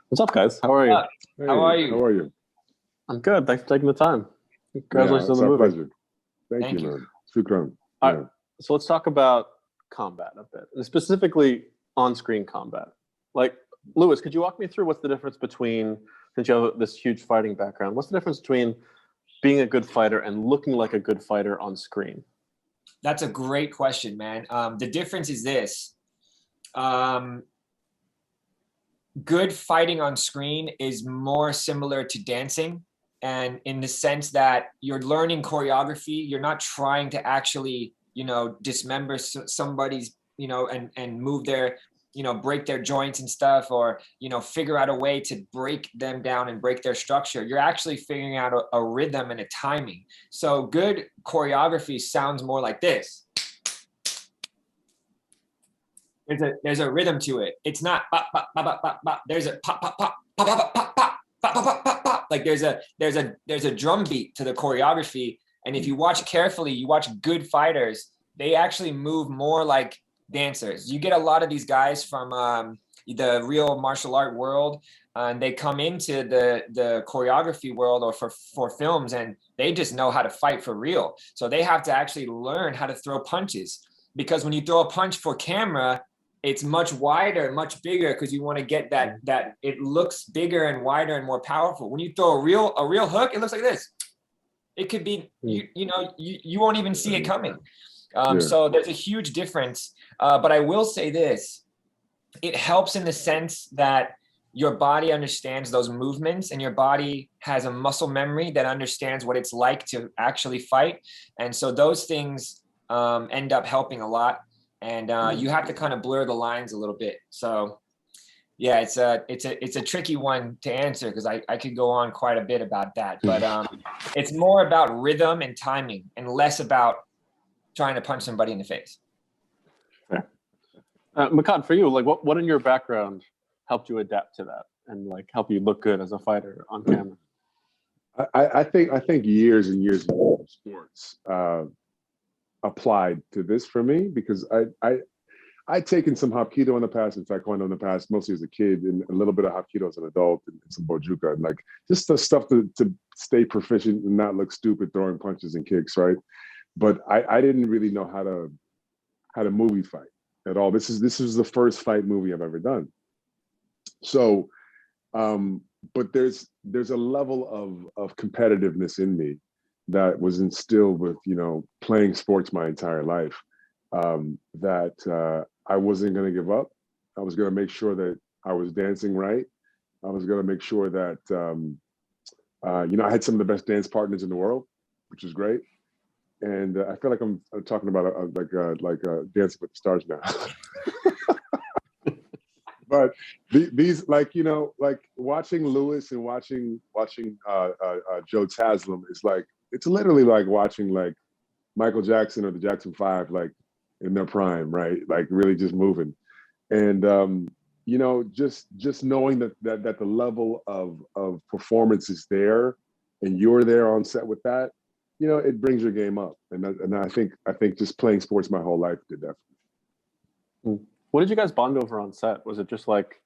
What's up, guys? How are you? How are Hey, how you? are you? I'm good. Thanks for taking the time. Yeah, Congratulations on it's the our movie. pleasure. Thank you, Thank you. man. Shukran. All right, Yeah. so let's talk about combat a bit, and specifically on-screen combat. Like, Lewis, could you walk me through what's the difference between, since you have this huge fighting background, what's the difference between being a good fighter and looking like a good fighter on screen? That's a great question, man. The difference is this. Um, Good fighting on screen is more similar to dancing, and in the sense that you're learning choreography, you're not trying to actually, dismember somebody's, and move their, break their joints and stuff, or, figure out a way to break them down and break their structure. You're actually figuring out a rhythm and a timing. So good choreography sounds more like this. There's a rhythm to it. It's not pop pop pop pop pop pop. There's a pop pop pop pop pop pop pop pop pop pop pop pop. Like there's a drum beat to the choreography. And if you watch carefully, you watch good fighters, they actually move more like dancers. You get a lot of these guys from the real martial art world, and they come into the choreography world or for films, and they just know how to fight for real. So they have to actually learn how to throw punches, because when you throw a punch for camera, it's much wider, much bigger, because you want to get that it looks bigger and wider and more powerful. When you throw a real hook, it looks like this. It could be you won't even see it coming. Yeah. So there's a huge difference. But I will say this: it helps in the sense that your body understands those movements, and your body has a muscle memory that understands what it's like to actually fight. And so those things end up helping a lot. And you have to kind of blur the lines a little bit. So yeah, it's a tricky one to answer, because I could go on quite a bit about that. But it's more about rhythm and timing, and less about trying to punch somebody in the face. Fair. Mechad, for you, like, what in your background helped you adapt to that and like help you look good as a fighter on camera? I think years and years of sports applied to this for me because I'd taken some Hapkido in the past and Taekwondo in the past, mostly as a kid, and a little bit of Hapkido as an adult, and some Bojuka, and like just the stuff to stay proficient and not look stupid throwing punches and kicks, right? But I didn't really know how to movie fight at all. This is the first fight movie I've ever done. So, but there's a level of competitiveness in me that was instilled with playing sports my entire life, that I wasn't going to give up. I was going to make sure that I was dancing right. I was going to make sure that I had some of the best dance partners in the world, which is great. And I feel like I'm talking about Dancing with the Stars now. But these, like watching Lewis and watching Joe Taslim is like, it's literally like watching like Michael Jackson or the Jackson Five, like in their prime, right? Like really just moving. And just knowing that the level of performance is there, and you're there on set with that, it brings your game up. And I think just playing sports my whole life did that. What did you guys bond over on set? Was it just like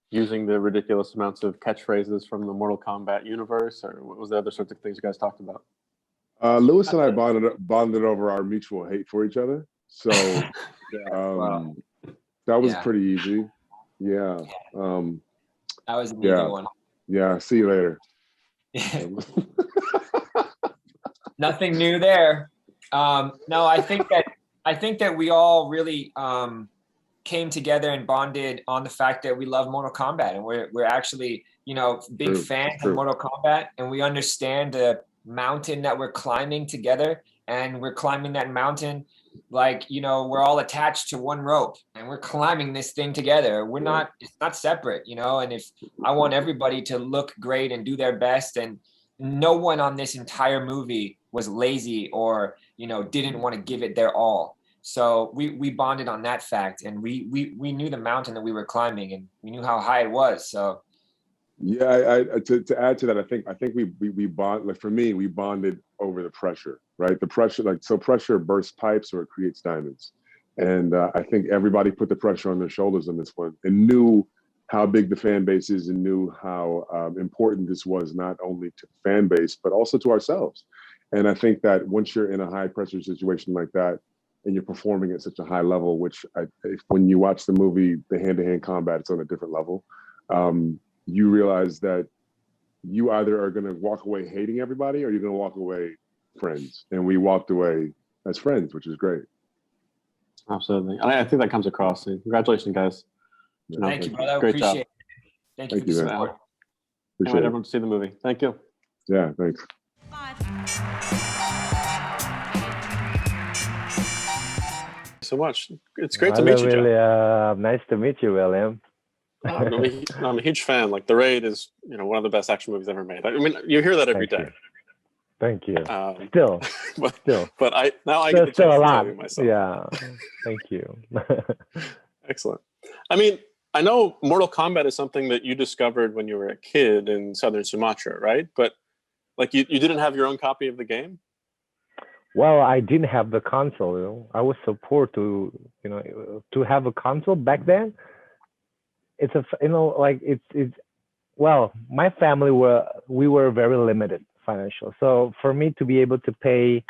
using the ridiculous amounts of catchphrases from the Mortal Kombat universe, or what was the other sorts of things you guys talked about? Lewis and I bonded over our mutual hate for each other. So Wow. that was Yeah. pretty easy. Yeah. That was an Yeah. easy one. Yeah. See you later. Nothing new there. No, I think that we all really came together and bonded on the fact that we love Mortal Kombat, and we're actually big True. fans True. of Mortal Kombat, and we understand the mountain that we're climbing together, and we're climbing that mountain like we're all attached to one rope, and we're climbing this thing together. It's not separate, and if I want everybody to look great and do their best, and no one on this entire movie was lazy or didn't want to give it their all. So we bonded on that fact, and we knew the mountain that we were climbing, and we knew how high it was. So Yeah, to add to that, I think we bond, like for me, we bonded over the pressure, right? The pressure, like, so pressure bursts pipes or it creates diamonds. And I think everybody put the pressure on their shoulders on this one and knew how big the fan base is and knew how important this was not only to the fan base but also to ourselves. And I think that once you're in a high pressure situation like that and you're performing at such a high level, which when you watch the movie, the hand-to-hand combat, it's on a different level. You realize that you either are going to walk away hating everybody or you're going to walk away friends. And we walked away as friends, which is great. Absolutely. I think that comes across. Congratulations, guys. Thank you, brother. Great Appreciate job. it. Thank you for the man. support. I Appreciate want it. everyone to see the movie. Thank you. Yeah, thanks. So much. It's great to meet you, really, John. nice to meet you, William. I'm a huge fan. Like The Raid is, one of the best action movies ever made. I mean, you hear that every day. Thank you. But, Still. But I get the chance to tell you myself. Yeah. Thank you. Excellent. I mean, I know Mortal Kombat is something that you discovered when you were a kid in southern Sumatra, right? But like you didn't have your own copy of the game? Well, I didn't have the console. I was so poor to have a console back then. It's well, my family we were very limited financial. So for me to be able to pay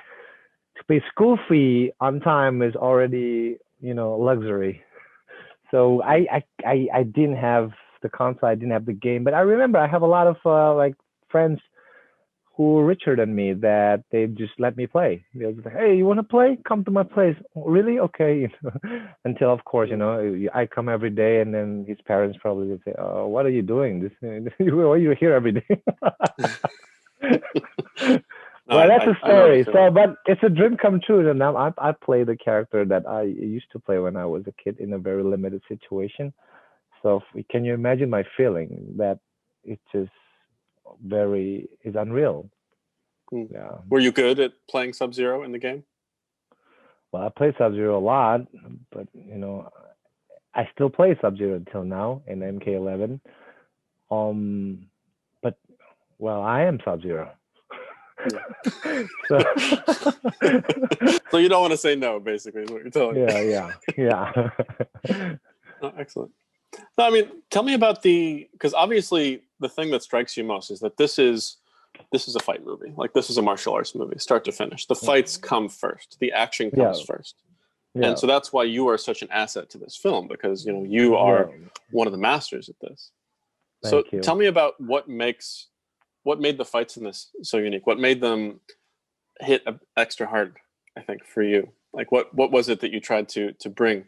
school fee on time is already, luxury. So I didn't have the console, I didn't have the game, but I remember I have a lot of friends who were richer than me that they just let me play. They was like, "Hey, you want to play? Come to my place." Really? Okay. Until of course, I come every day, and then his parents probably would say, "Oh, what are you doing? Why are you here every day?" Well, that's a story. So, but it's a dream come true. And now I play the character that I used to play when I was a kid in a very limited situation. So can you imagine my feeling that it's just is unreal. Yeah. Were you good at playing Sub-Zero in the game? Well, I play Sub-Zero a lot, but I still play Sub-Zero until now in MK11. But well, I am Sub-Zero. So you don't want to say no, basically, is what you're telling me. Yeah. Oh, excellent. No, I mean, tell me about because obviously the thing that strikes you most is that this is a fight movie. Like this is a martial arts movie, start to finish. The fights come first. The action comes first. Yeah. And so that's why you are such an asset to this film, because you are one of the masters at this. Thank you. Tell me about what made the fights in this so unique. What made them hit extra hard, I think, for you? Like what was it that you tried to bring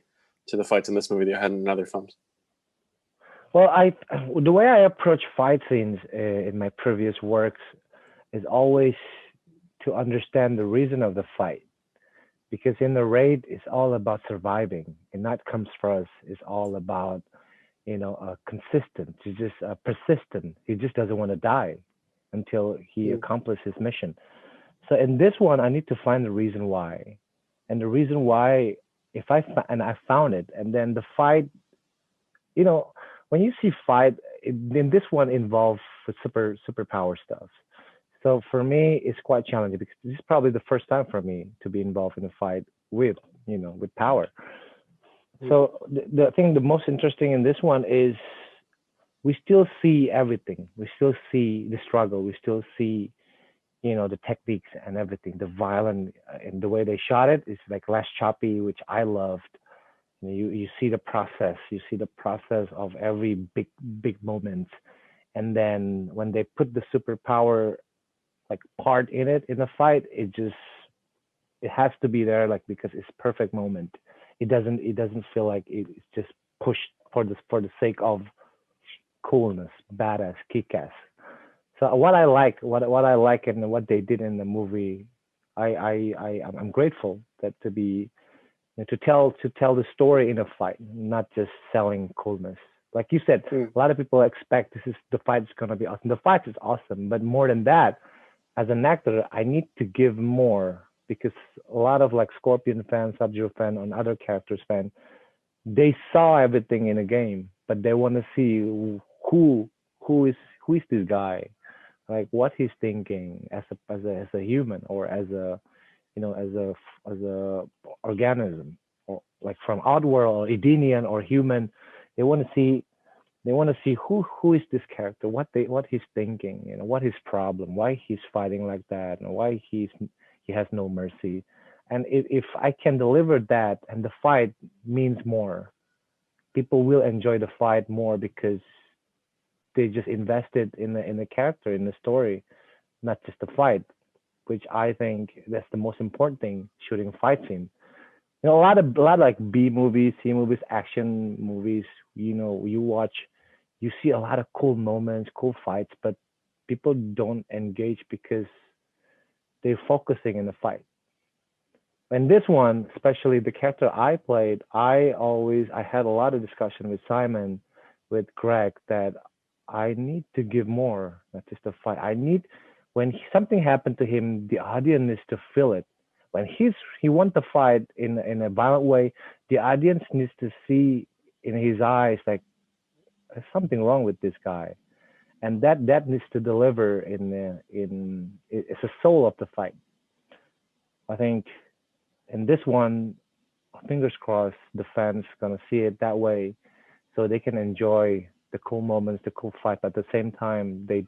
to the fights in this movie that you had in other films? Well, the way I approach fight scenes in my previous works is always to understand the reason of the fight. Because in The Raid, it's all about surviving. And that comes first. It's all about, consistent. He's just persistent. He just doesn't want to die until he accomplishes his mission. So in this one, I need to find the reason why. And the reason why, I found it. And then the fight, when you see fight, in this one involves superpower stuff. So for me, it's quite challenging because this is probably the first time for me to be involved in a fight with power. So the thing, the most interesting in this one is we still see everything. We still see the struggle. We still see, the techniques and everything, the violence and the way they shot it is like less choppy, which I loved. You see the process. You see the process of every big moment, and then when they put the superpower part in it in the fight, it has to be there because it's perfect moment. It doesn't feel like it's just pushed for the sake of coolness, badass, kick-ass. So what I like and what they did in the movie, I'm grateful that to tell the story in a fight, not just selling coolness. Like you said, a lot of people expect the fight is gonna be awesome. The fight is awesome, but more than that, as an actor, I need to give more, because a lot of Scorpion fans, Sub-Zero fan, and other characters fan, they saw everything in a game, but they want to see who is this guy, what he's thinking as a human, or as a organism, or from Oddworld or Edenian or human. They want to see They want to see who is this character, what he's thinking, what his problem, why he's fighting like that, and why he has no mercy. And if I can deliver that, and the fight means more, people will enjoy the fight more because they just invested in the character, in the story, not just the fight, which I think that's the most important thing. Shooting a fight scene. A lot like B movies, C movies, action movies. You watch, you see a lot of cool moments, cool fights, but people don't engage because they're focusing in the fight. And this one, especially the character I played, I had a lot of discussion with Simon, with Greg, that I need to give more, not just a fight. I need, when something happened to him, the audience needs to feel it. When he wants to fight in a violent way, the audience needs to see in his eyes like there's something wrong with this guy, and that needs to deliver in it's the soul of the fight. I think in this one, fingers crossed, the fans gonna see it that way, so they can enjoy the cool moments, the cool fight, but at the same time they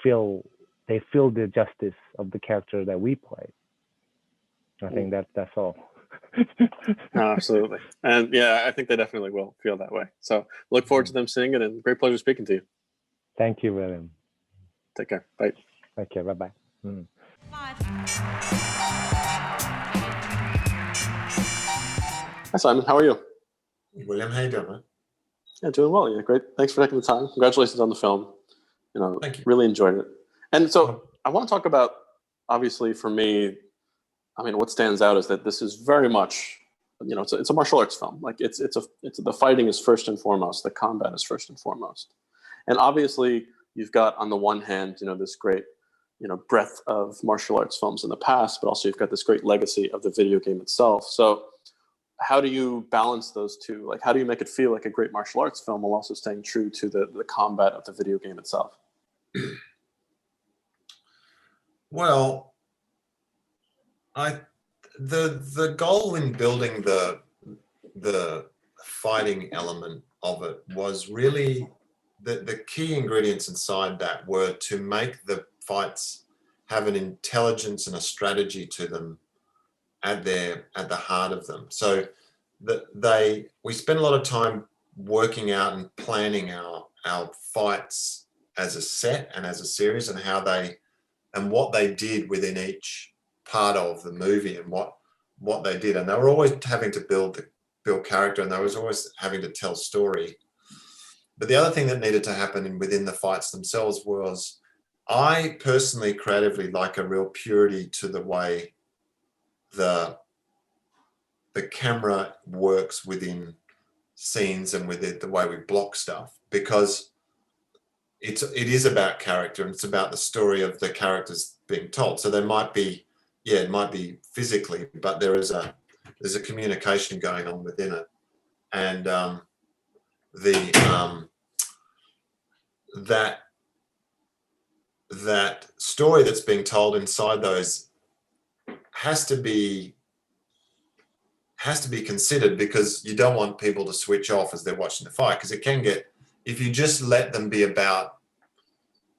feel the justice of the character that we play. I think that's all. No, absolutely. And yeah, I think they definitely will feel that way. So look forward to them seeing it, and great pleasure speaking to you. Thank you, William. Take care. Bye. Take care. Bye-bye. Hi, Simon. How are you? William, how you doing, man? Yeah, doing well. Yeah, great. Thanks for taking the time. Congratulations on the film. Thank you. Really enjoyed it. And so I want to talk about, obviously for me, I mean, what stands out is that this is very much, it's a martial arts film. Like it's the fighting is first and foremost, the combat is first and foremost. And obviously you've got on the one hand, this great, breadth of martial arts films in the past, but also you've got this great legacy of the video game itself. So how do you balance those two? Like, how do you make it feel like a great martial arts film while also staying true to the combat of the video game itself? Well, the goal in building the fighting element of it was really the key ingredients inside that were to make the fights have an intelligence and a strategy to them at the heart of them. So we spend a lot of time working out and planning our fights as a set and as a series, and how and what they did within each part of the movie, and what they did. And they were always having to build character, and they was always having to tell story. But the other thing that needed to happen within the fights themselves was, I personally creatively like a real purity to the way the camera works within scenes and with the way we block stuff, because it is about character, and it's about the story of the characters being told. So there might be, it might be physically, but there's a communication going on within it, and that story that's being told inside those has to be considered, because you don't want people to switch off as they're watching the fight, because it can get, if you just let them be about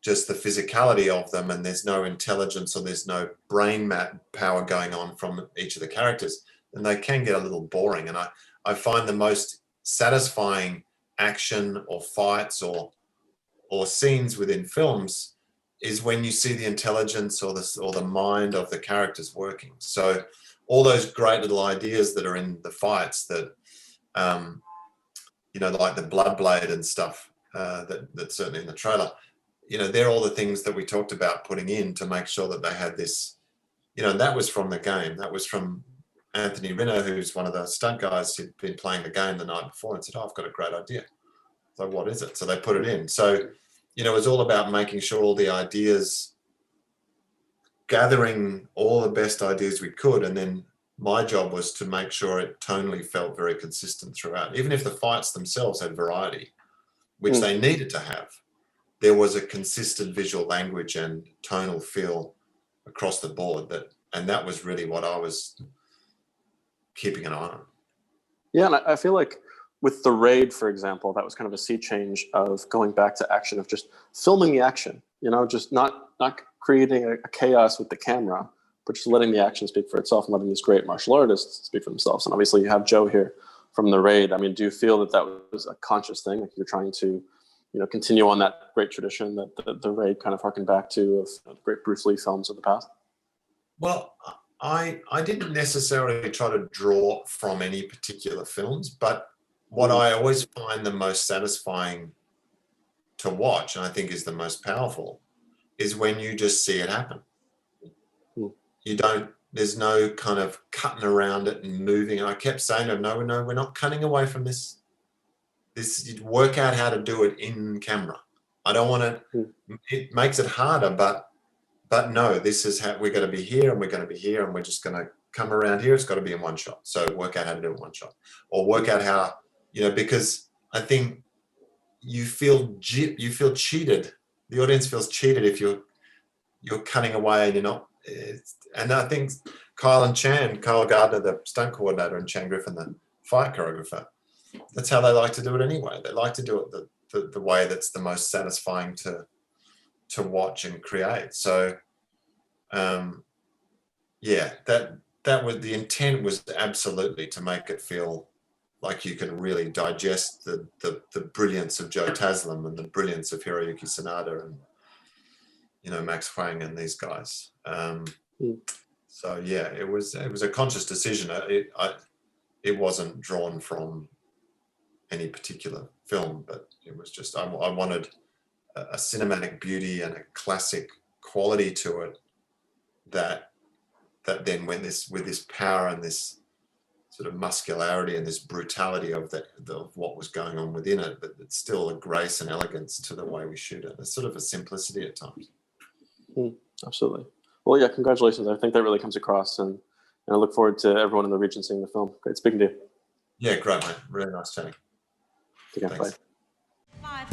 just the physicality of them, and there's no intelligence or there's no brain power going on from each of the characters, then they can get a little boring. And I find the most satisfying action or fights or scenes within films is when you see the intelligence or the mind of the characters working. So all those great little ideas that are in the fights that, like the blood blade and stuff, that's certainly in the trailer, they're all the things that we talked about putting in to make sure that they had this, and that was from the game. That was from Anthony Rinner, who's one of the stunt guys who'd been playing the game the night before, and said, I've got a great idea. So what is it? So they put it in. So, it was all about making sure all the ideas, gathering all the best ideas we could, and then my job was to make sure it tonally felt very consistent throughout. Even if the fights themselves had variety, which they needed to have, there was a consistent visual language and tonal feel across the board, and that was really what I was keeping an eye on. Yeah, and I feel like with the raid, for example, that was kind of a sea change of going back to action, of just filming the action, just not creating a chaos with the camera, but just letting the action speak for itself and letting these great martial artists speak for themselves. And obviously you have Joe here from the raid. I mean, do you feel that was a conscious thing? Like you're trying to, continue on that great tradition that the raid kind of harkened back to of the great Bruce Lee films of the past? Well, I didn't necessarily try to draw from any particular films, but what I always find the most satisfying to watch, and I think is the most powerful, is when you just see it happen. There's no kind of cutting around it and moving. And I kept saying to him, no, we're not cutting away from this. You work out how to do it in camera. I don't want to, it makes it harder, but no, this is how we're going to be here and we're going to be here and we're just going to come around here. It's got to be in one shot. So work out how to do it in one shot, or work out how, because I think you feel cheated. The audience feels cheated if you're cutting away and you're not. And I think Kyle Gardner, the stunt coordinator, and Chan Griffin, the fight choreographer, that's how they like to do it anyway. They like to do it the way that's the most satisfying to watch and create. So, that was the intent, was absolutely to make it feel like you can really digest the brilliance of Joe Taslim and the brilliance of Hiroyuki Sanada and Max Huang and these guys. So yeah, it was a conscious decision. It wasn't drawn from any particular film, but it was just I wanted a cinematic beauty and a classic quality to it that then went with this power and this sort of muscularity and this brutality of what was going on within it, but it's still a grace and elegance to the way we shoot it. It's sort of a simplicity at times. Absolutely. Well, yeah, congratulations. I think that really comes across, and I look forward to everyone in the region seeing the film. Great speaking to you. Yeah, great, mate. Really nice chatting. Take care. Thanks. Bye.